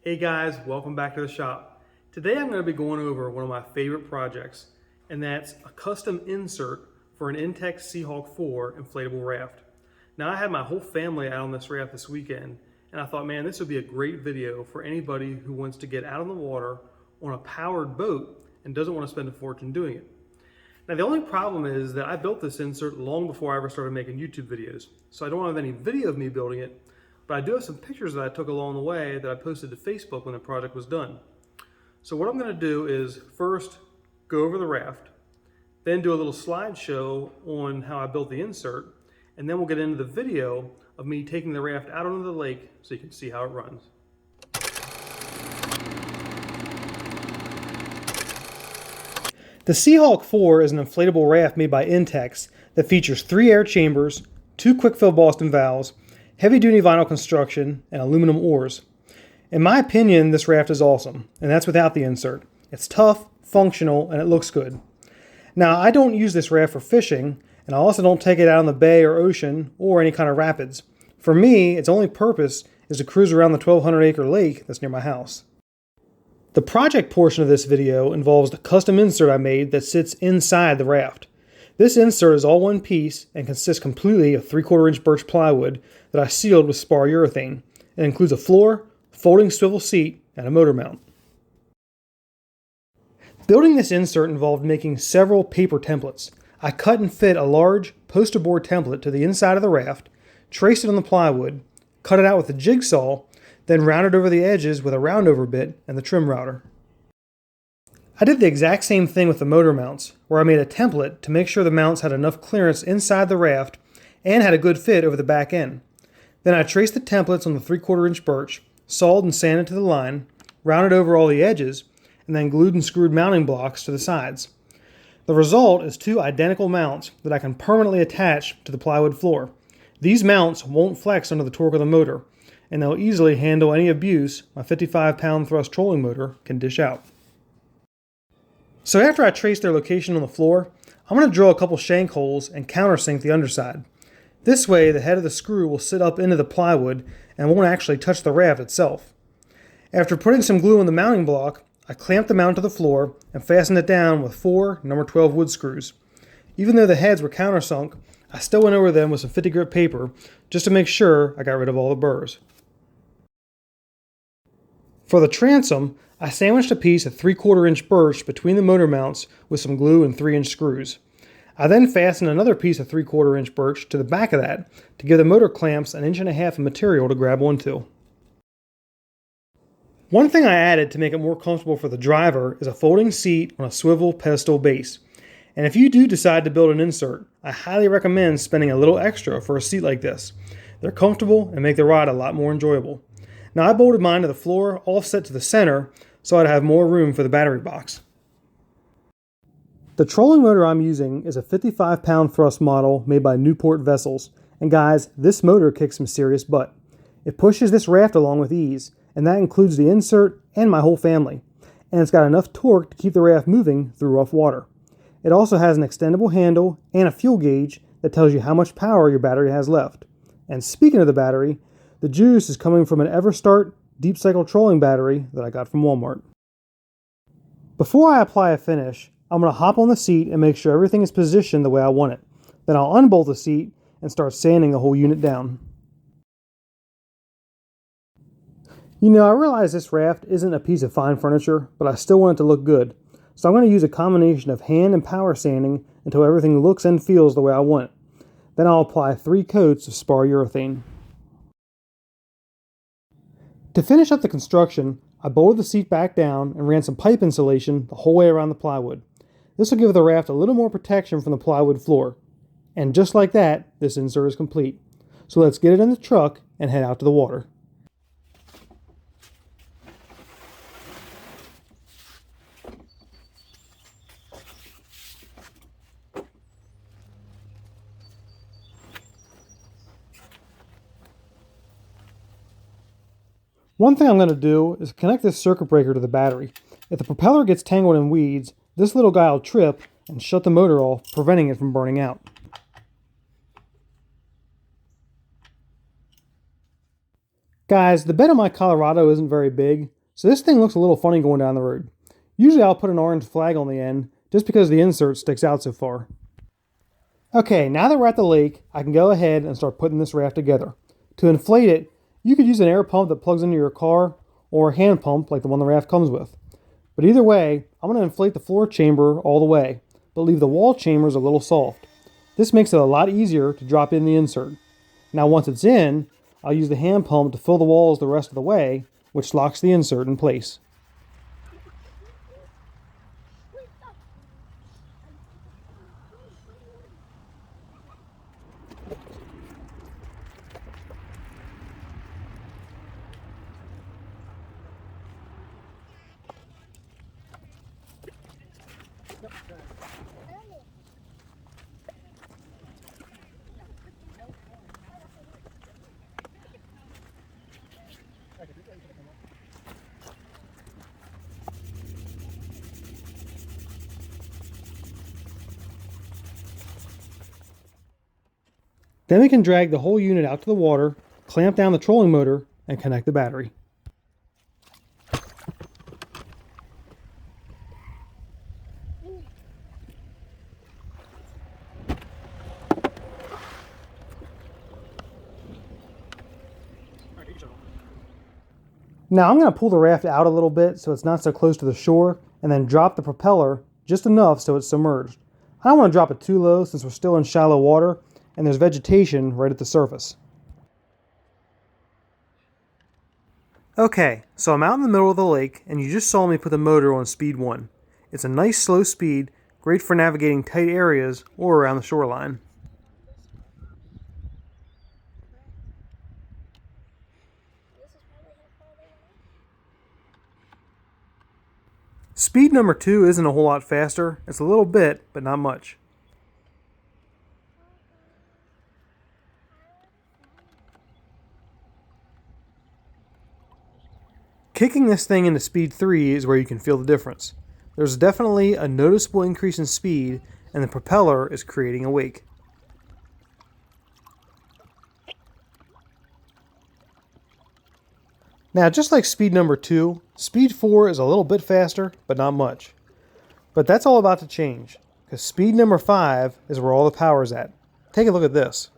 Hey guys, welcome back to the shop. Today I'm going to be going over one of my favorite projects, and that's a custom insert for an Intex Seahawk 4 inflatable raft. Now I had my whole family out on this raft this weekend, and I thought, man, this would be a great video for anybody who wants to get out on the water on a powered boat and doesn't want to spend a fortune doing it. Now the only problem is that I built this insert long before I ever started making YouTube videos, so I don't have any video of me building it. But I do have some pictures that I took along the way that I posted to Facebook when the project was done. So what I'm going to do is first go over the raft, then do a little slideshow on how I built the insert, and then we'll get into the video of me taking the raft out onto the lake so you can see how it runs. The Seahawk 4 is an inflatable raft made by Intex that features 3 air chambers, 2 quick-fill Boston valves, heavy-duty vinyl construction, and aluminum oars. In my opinion, this raft is awesome, and that's without the insert. It's tough, functional, and it looks good. Now, I don't use this raft for fishing, and I also don't take it out on the bay or ocean or any kind of rapids. For me, its only purpose is to cruise around the 1,200-acre lake that's near my house. The project portion of this video involves the custom insert I made that sits inside the raft. This insert is all one piece and consists completely of 3/4 inch birch plywood that I sealed with spar urethane. It includes a floor, folding swivel seat, and a motor mount. Building this insert involved making several paper templates. I cut and fit a large poster board template to the inside of the raft, traced it on the plywood, cut it out with a jigsaw, then rounded over the edges with a roundover bit and the trim router. I did the exact same thing with the motor mounts, where I made a template to make sure the mounts had enough clearance inside the raft and had a good fit over the back end. Then I traced the templates on the 3/4 inch birch, sawed and sanded to the line, rounded over all the edges, and then glued and screwed mounting blocks to the sides. The result is 2 identical mounts that I can permanently attach to the plywood floor. These mounts won't flex under the torque of the motor, and they'll easily handle any abuse my 55-pound thrust trolling motor can dish out. So after I trace their location on the floor, I'm going to drill a couple shank holes and countersink the underside. This way the head of the screw will sit up into the plywood and won't actually touch the raft itself. After putting some glue on the mounting block, I clamped the mount to the floor and fastened it down with 4 number 12 wood screws. Even though the heads were countersunk, I still went over them with some 50 grit paper just to make sure I got rid of all the burrs. For the transom, I sandwiched a piece of 3/4 inch birch between the motor mounts with some glue and 3-inch screws. I then fastened another piece of 3/4 inch birch to the back of that to give the motor clamps 1.5 inches of material to grab onto. One thing I added to make it more comfortable for the driver is a folding seat on a swivel pedestal base. And if you do decide to build an insert, I highly recommend spending a little extra for a seat like this. They're comfortable and make the ride a lot more enjoyable. Now I bolted mine to the floor, offset to the center, so I'd have more room for the battery box. The trolling motor I'm using is a 55-pound thrust model made by Newport Vessels, and guys, this motor kicks some serious butt. It pushes this raft along with ease, and that includes the insert and my whole family, and it's got enough torque to keep the raft moving through rough water. It also has an extendable handle and a fuel gauge that tells you how much power your battery has left. And speaking of the battery, the juice is coming from an EverStart deep cycle trolling battery that I got from Walmart. Before I apply a finish, I'm going to hop on the seat and make sure everything is positioned the way I want it. Then I'll unbolt the seat and start sanding the whole unit down. You know, I realize this raft isn't a piece of fine furniture, but I still want it to look good. So I'm going to use a combination of hand and power sanding until everything looks and feels the way I want it. Then I'll apply 3 coats of spar urethane. To finish up the construction, I bolted the seat back down and ran some pipe insulation the whole way around the plywood. This will give the raft a little more protection from the plywood floor. And just like that, this insert is complete. So let's get it in the truck and head out to the water. One thing I'm going to do is connect this circuit breaker to the battery. If the propeller gets tangled in weeds, this little guy will trip and shut the motor off, preventing it from burning out. Guys, the bed on my Colorado isn't very big, so this thing looks a little funny going down the road. Usually I'll put an orange flag on the end, just because the insert sticks out so far. Okay, now that we're at the lake, I can go ahead and start putting this raft together. To inflate it, you could use an air pump that plugs into your car, or a hand pump like the one the raft comes with. But either way, I'm going to inflate the floor chamber all the way, but leave the wall chambers a little soft. This makes it a lot easier to drop in the insert. Now once it's in, I'll use the hand pump to fill the walls the rest of the way, which locks the insert in place. Then we can drag the whole unit out to the water, clamp down the trolling motor, and connect the battery. Now I'm going to pull the raft out a little bit so it's not so close to the shore, and then drop the propeller just enough so it's submerged. I don't want to drop it too low since we're still in shallow water and there's vegetation right at the surface. Okay, so I'm out in the middle of the lake and you just saw me put the motor on speed 1. It's a nice slow speed, great for navigating tight areas or around the shoreline. Speed number 2 isn't a whole lot faster. It's a little bit, but not much. Kicking this thing into speed 3 is where you can feel the difference. There's definitely a noticeable increase in speed, and the propeller is creating a wake. Now, just like speed number 2, speed 4 is a little bit faster, but not much. But that's all about to change, because speed number 5 is where all the power is at. Take a look at this.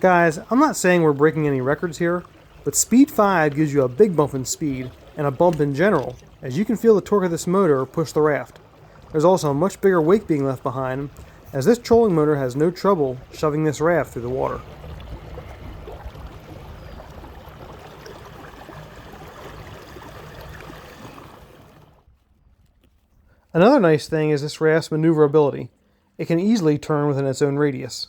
Guys, I'm not saying we're breaking any records here, but speed 5 gives you a big bump in speed, and a bump in general, as you can feel the torque of this motor push the raft. There's also a much bigger wake being left behind, as this trolling motor has no trouble shoving this raft through the water. Another nice thing is this raft's maneuverability. It can easily turn within its own radius.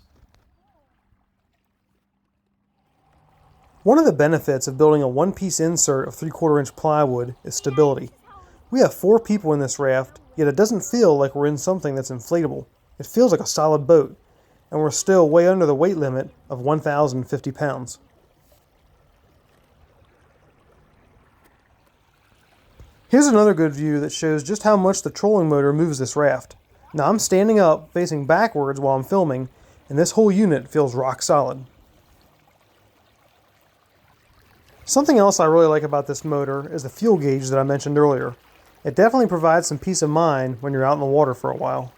One of the benefits of building a one-piece insert of 3/4 inch plywood is stability. We have 4 people in this raft, yet it doesn't feel like we're in something that's inflatable. It feels like a solid boat, and we're still way under the weight limit of 1,050 pounds. Here's another good view that shows just how much the trolling motor moves this raft. Now I'm standing up, facing backwards while I'm filming, and this whole unit feels rock solid. Something else I really like about this motor is the fuel gauge that I mentioned earlier. It definitely provides some peace of mind when you're out in the water for a while.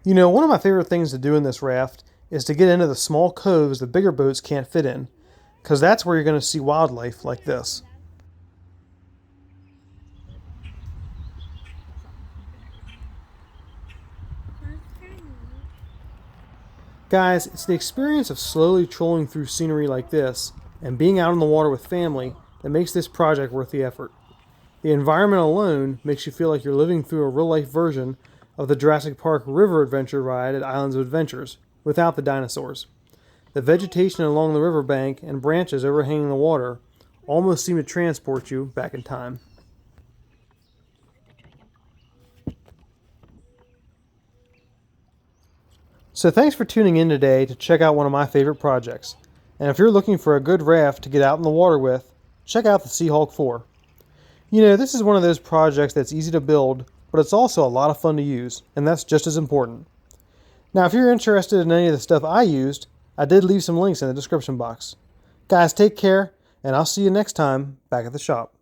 You know, one of my favorite things to do in this raft is to get into the small coves the bigger boats can't fit in, because that's where you're going to see wildlife like this. Guys, it's the experience of slowly trolling through scenery like this and being out in the water with family that makes this project worth the effort. The environment alone makes you feel like you're living through a real-life version of the Jurassic Park river adventure ride at Islands of Adventures, without the dinosaurs. The vegetation along the riverbank and branches overhanging the water almost seem to transport you back in time. So thanks for tuning in today to check out one of my favorite projects. And if you're looking for a good raft to get out in the water with, check out the Seahawk 4. You know, this is one of those projects that's easy to build, but it's also a lot of fun to use, and that's just as important. Now, if you're interested in any of the stuff I used, I did leave some links in the description box. Guys, take care, and I'll see you next time back at the shop.